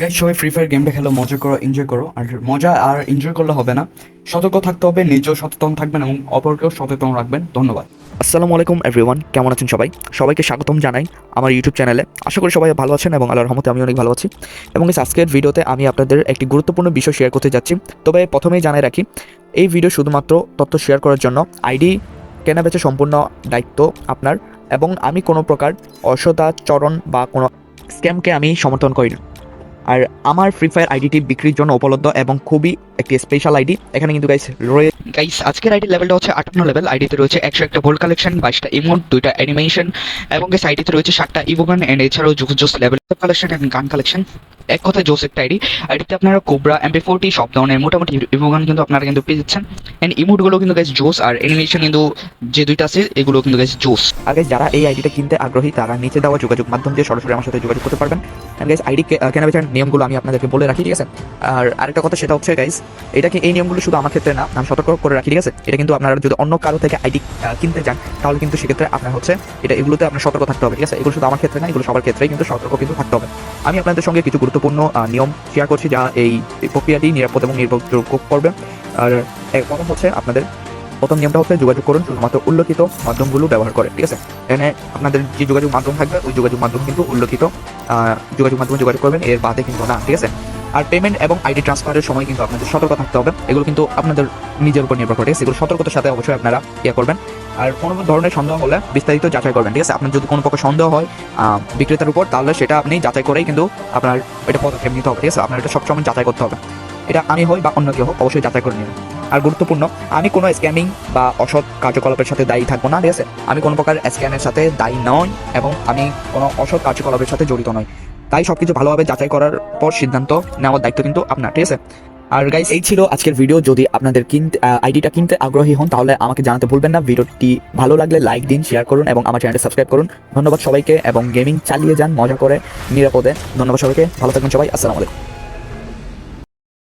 Guys, সবাই free fire গেমটা খেলো, মজা করো, এনজয় করো। আর মজা আর এনজয় করলে হবে না, সতর্ক থাকতে হবে, নিজেও সচেতন থাকবেন এবং অপরকেও সচেতন রাখবেন। ধন্যবাদ। আসসালামু আলাইকুম এভরিওয়ান, কেমন আছেন সবাই? সবাইকে স্বাগতম জানাই আমার ইউটিউব চ্যানেলে। আশা করি সবাই ভালো আছেন এবং আল্লাহর রহমতে আমি অনেক ভালো আছি। এবং এই আজকের ভিডিওতে আমি আপনাদের একটি গুরুত্বপূর্ণ বিষয় শেয়ার করতে যাচ্ছি। তবে প্রথমেই জানাই রাখি, এই ভিডিও শুধুমাত্র তথ্য শেয়ার করার জন্য। আইডি কেনা বেচা সম্পূর্ণ দায়িত্ব আপনার, এবং আমি কোনো প্রকার অসদাচরণ বা কোনো স্ক্যামকে আমি সমর্থন করি না। আর আমার ফ্রি ফায়ার আইডিটি বিক্রির জন্য উপলব্ধ এবং খুবই একটি স্পেশাল আইডি। এখানে কিন্তু গাইস আজকের আইডি লেভেলটা হচ্ছে 58 লেভেল। আইডিতে রয়েছে 101টা ভোল্ট কালেকশন, 22টা ইমোট, 2টা অ্যানিমেশন, এবং গাইস আইডিতে রয়েছে 7টা ইভোগান এন্ড এছাড়াও জোস লেভেল কালেকশন এন্ড গান কালেকশন। এক কথায় জোস একটা আইডি। আইডিতে আপনারা কোবরা, MP40 সব ধরনের মোটামুটি ইভোগান কিন্তু আপনারা কিন্তু পেয়ে যাচ্ছেন। এন্ড ইমোটগুলো কিন্তু গাইস জোস, আর অ্যানিমেশন কিন্তু যে দুইটা আছে এগুলো কিন্তু গাইস জোস। আগে যারা এই আইডিটা কিনতে আগ্রহী তারা নিচে দেওয়া যোগাযোগ মাধ্যম দিয়ে সরাসরি আমার সাথে যোগাযোগ করতে পারবেন। গাইস আইডি কেনাবেচার নিয়মগুলো আমি আপনাদেরকে বলে রাখি, ঠিক আছে? আর আরেকটা কথা সেটা হচ্ছে গাইস, এটাকে এই নিয়মগুলো শুধু আমার ক্ষেত্রে না, আমি সতর্ক করে রাখি, ঠিক আছে? এটা কিন্তু আপনারা যদি অন্য কারো থেকে আইডি কিনতে যান তাহলে কিন্তু সেক্ষেত্রে আপনার হচ্ছে এগুলোতে আপনার সতর্ক থাকতে হবে, ঠিক আছে? এগুলো শুধু আমার ক্ষেত্রে না, এগুলো সবার ক্ষেত্রেই কিন্তু সতর্ক কিন্তু থাকতে হবে। আমি আপনাদের সঙ্গে কিছু গুরুত্বপূর্ণ নিয়ম শেয়ার করছি যা এই প্রক্রিয়াটি নিরাপদ এবং নির্ভরযোগ্য করবে। আর প্রথম হচ্ছে আপনাদের প্রথম নিয়মটা হচ্ছে যোগাযোগ করুন শুধুমাত্র উল্লেখিত মাধ্যমগুলো ব্যবহার করে, ঠিক আছে? এখানে আপনাদের যে যোগাযোগ মাধ্যম থাকবে ওই যোগাযোগ মাধ্যম কিন্তু উল্লেখিত যোগাযোগ মাধ্যমে যোগাযোগ করবেন, এর বাদে কিন্তু না, ঠিক আছে? আর পেমেন্ট এবং আইডি ট্রান্সফারের সময় কিন্তু আপনাদের সতর্ক থাকতে হবে। এগুলো কিন্তু আপনাদের নিজের উপর নির্ভর করে, এগুলো সতর্কতার সাথে অবশ্যই আপনারা করবেন। আর কোনো ধরনের সন্দেহ হলে বিস্তারিত যাচাই করবেন, ঠিক আছে? আপনার যদি কোনো প্রকার সন্দেহ হয় বিক্রেতার উপর, তাহলে সেটা আপনি যাচাই করেই কিন্তু আপনার এটা পদক্ষেপ নিতে হবে, ঠিক আছে? আপনার এটা সবসময় যাচাই করতে হবে। এটা আমি হই বা অন্য কেউ হোক, অবশ্যই যাচাই করে নেবেন। আর গুরুত্বপূর্ণ, আমি কোনো স্ক্যামিং বা অসৎ কার্যকলাপের সাথে দায়ী থাকবো না, ঠিক আছে? আমি কোনো প্রকার স্ক্যামের সাথে দায়ী নয় এবং আমি কোনো অসৎ কার্যকলাপের সাথে জড়িত নয়। তাই সবকিছু ভালোভাবে যাচাই করার পর সিদ্ধান্ত নেওয়ার দায়িত্ব কিন্তু আপনার, ঠিক আছে? আর গাইস, এই ছিল আজকের ভিডিও। যদি আপনাদের আইডিটা কিনতে আগ্রহী হন তাহলে আমাকে জানাতে ভুলবেন না। ভিডিওটি ভালো লাগলে লাইক দিন, শেয়ার করুন এবং আমার চ্যানেলটি সাবস্ক্রাইব করুন। ধন্যবাদ সবাইকে, এবং গেমিং চালিয়ে যান মজা করে নিরাপদে। ধন্যবাদ সবাইকে, ভালো থাকবেন সবাই। আসসালামু আলাইকুম।